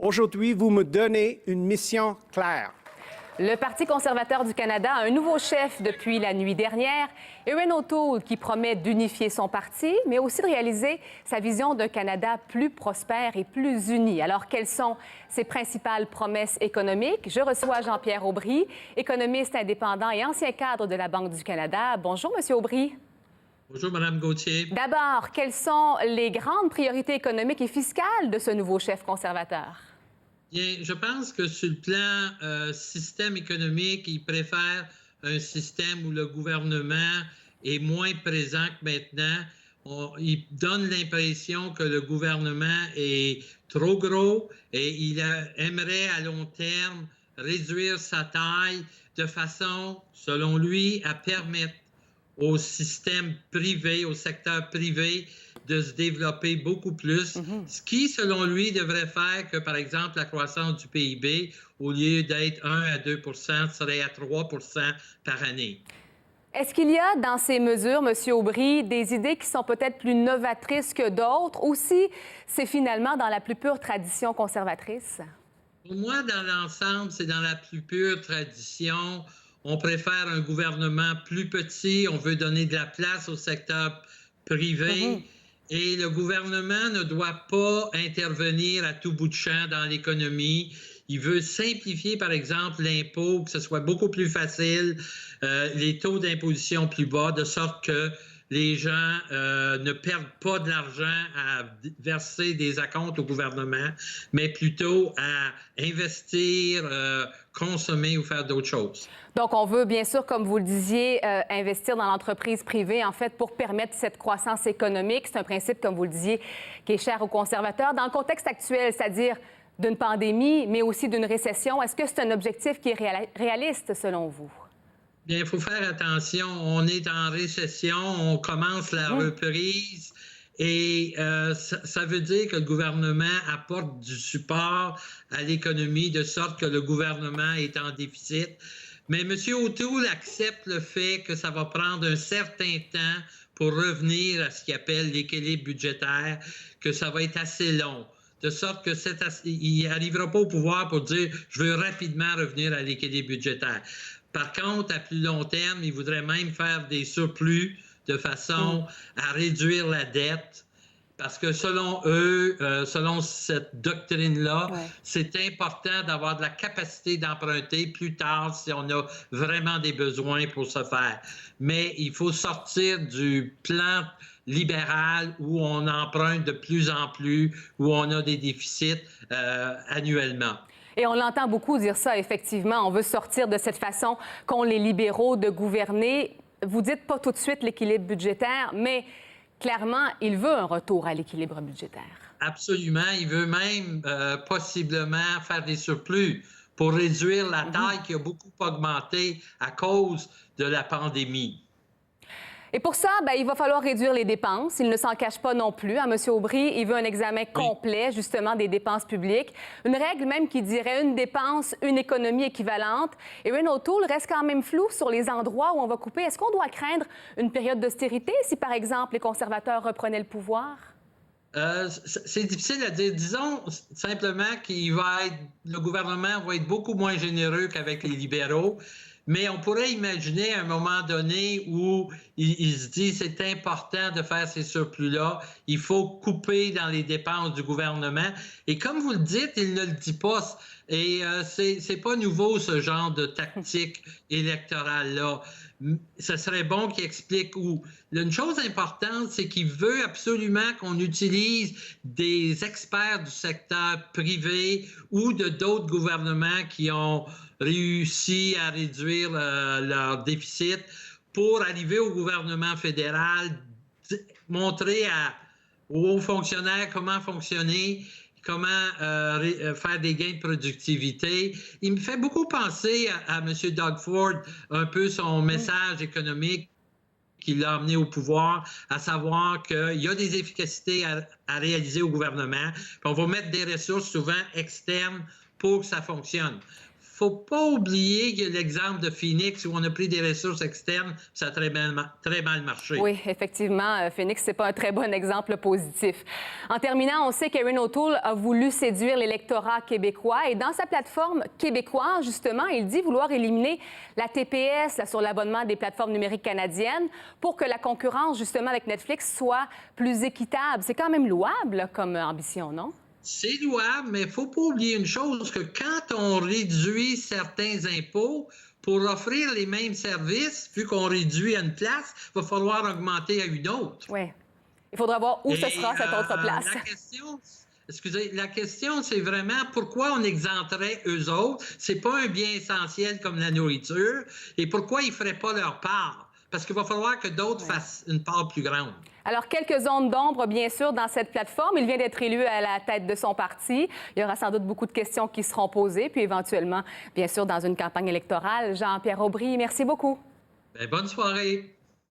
Aujourd'hui, vous me donnez une mission claire. Le Parti conservateur du Canada a un nouveau chef depuis la nuit dernière, Erin O'Toole, qui promet d'unifier son parti, mais aussi de réaliser sa vision d'un Canada plus prospère et plus uni. Alors, quelles sont ses principales promesses économiques? Je reçois Jean-Pierre Aubry, économiste indépendant et ancien cadre de la Banque du Canada. Bonjour, Monsieur Aubry. Bonjour, Mme Gauthier. D'abord, quelles sont les grandes priorités économiques et fiscales de ce nouveau chef conservateur? Bien, je pense que sur le plan système économique, il préfère un système où le gouvernement est moins présent que maintenant. Il donne l'impression que le gouvernement est trop gros et il aimerait à long terme réduire sa taille de façon, selon lui, à permettre au système privé, au secteur privé, de se développer beaucoup plus, ce qui, selon lui, devrait faire que, par exemple, la croissance du PIB, au lieu d'être 1 à 2 serait à 3 par année. Est-ce qu'il y a dans ces mesures, M. Aubry, des idées qui sont peut-être plus novatrices que d'autres, ou si c'est finalement dans la plus pure tradition conservatrice? Pour moi, dans l'ensemble, c'est dans la plus pure tradition. On préfère un gouvernement plus petit, on veut donner de la place au secteur privé. Et le gouvernement ne doit pas intervenir à tout bout de champ dans l'économie. Il veut simplifier, par exemple, l'impôt, que ce soit beaucoup plus facile, les taux d'imposition plus bas, de sorte que les gens ne perdent pas de l'argent à verser des acomptes au gouvernement, mais plutôt à investir, consommer ou faire d'autres choses. Donc, on veut bien sûr, comme vous le disiez, investir dans l'entreprise privée, en fait, pour permettre cette croissance économique. C'est un principe, comme vous le disiez, qui est cher aux conservateurs. Dans le contexte actuel, c'est-à-dire d'une pandémie, mais aussi d'une récession, est-ce que c'est un objectif qui est réaliste, selon vous? Bien, il faut faire attention. On est en récession, on commence la reprise et ça veut dire que le gouvernement apporte du support à l'économie de sorte que le gouvernement est en déficit. Mais M. O'Toole accepte le fait que ça va prendre un certain temps pour revenir à ce qu'il appelle l'équilibre budgétaire, que ça va être assez long. De sorte que il n'arrivera pas au pouvoir pour dire « je veux rapidement revenir à l'équilibre budgétaire ». Par contre, à plus long terme, il voudrait même faire des surplus de façon à réduire la dette. Parce que selon eux, selon cette doctrine-là, c'est important d'avoir de la capacité d'emprunter plus tard si on a vraiment des besoins pour ce faire. Mais il faut sortir du plan libéral où on emprunte de plus en plus, où on a des déficits annuellement. Et on l'entend beaucoup dire ça, effectivement. On veut sortir de cette façon qu'ont les libéraux de gouverner. Vous dites pas tout de suite l'équilibre budgétaire, mais clairement, il veut un retour à l'équilibre budgétaire. Absolument. Il veut même possiblement faire des surplus pour réduire la taille qui a beaucoup augmenté à cause de la pandémie. Et pour ça, il va falloir réduire les dépenses. Il ne s'en cache pas non plus. M. Aubry, il veut un examen complet, justement, des dépenses publiques. Une règle même qui dirait une dépense, une économie équivalente. Et Erin O'Toole reste quand même flou sur les endroits où on va couper. Est-ce qu'on doit craindre une période d'austérité si, par exemple, les conservateurs reprenaient le pouvoir? C'est difficile à dire. Disons simplement le gouvernement va être beaucoup moins généreux qu'avec les libéraux. Mais on pourrait imaginer à un moment donné où il se dit c'est important de faire ces surplus-là, il faut couper dans les dépenses du gouvernement. Et comme vous le dites, il ne le dit pas. Et c'est pas nouveau ce genre de tactique électorale-là. Ce serait bon qu'il explique où. Une chose importante, c'est qu'il veut absolument qu'on utilise des experts du secteur privé ou de d'autres gouvernements qui ont réussi à réduire leur déficit pour arriver au gouvernement fédéral, montrer aux hauts fonctionnaires comment fonctionner, comment faire des gains de productivité. Il me fait beaucoup penser à M. Doug Ford, un peu son message économique qui l'a amené au pouvoir, à savoir qu'il y a des efficacités à réaliser au gouvernement, puis on va mettre des ressources souvent externes pour que ça fonctionne. Il faut pas oublier qu'il y a l'exemple de Phoenix où on a pris des ressources externes, ça a très mal marché. Oui, effectivement, Phoenix, c'est pas un très bon exemple positif. En terminant, on sait qu'Erin O'Toole a voulu séduire l'électorat québécois et dans sa plateforme québécoise, justement, il dit vouloir éliminer la TPS là, sur l'abonnement des plateformes numériques canadiennes pour que la concurrence, justement, avec Netflix soit plus équitable. C'est quand même louable là, comme ambition, non? C'est louable, mais il ne faut pas oublier une chose, que quand on réduit certains impôts pour offrir les mêmes services, vu qu'on réduit à une place, il va falloir augmenter à une autre. Oui. Il faudra voir où ce sera cette autre place. La question, c'est vraiment pourquoi on exempterait eux autres? C'est pas un bien essentiel comme la nourriture. Et pourquoi ils ne feraient pas leur part? Parce qu'il va falloir que d'autres fassent une part plus grande. Alors, quelques zones d'ombre, bien sûr, dans cette plateforme. Il vient d'être élu à la tête de son parti. Il y aura sans doute beaucoup de questions qui seront posées, puis éventuellement, bien sûr, dans une campagne électorale. Jean-Pierre Aubry, merci beaucoup. Bonne soirée.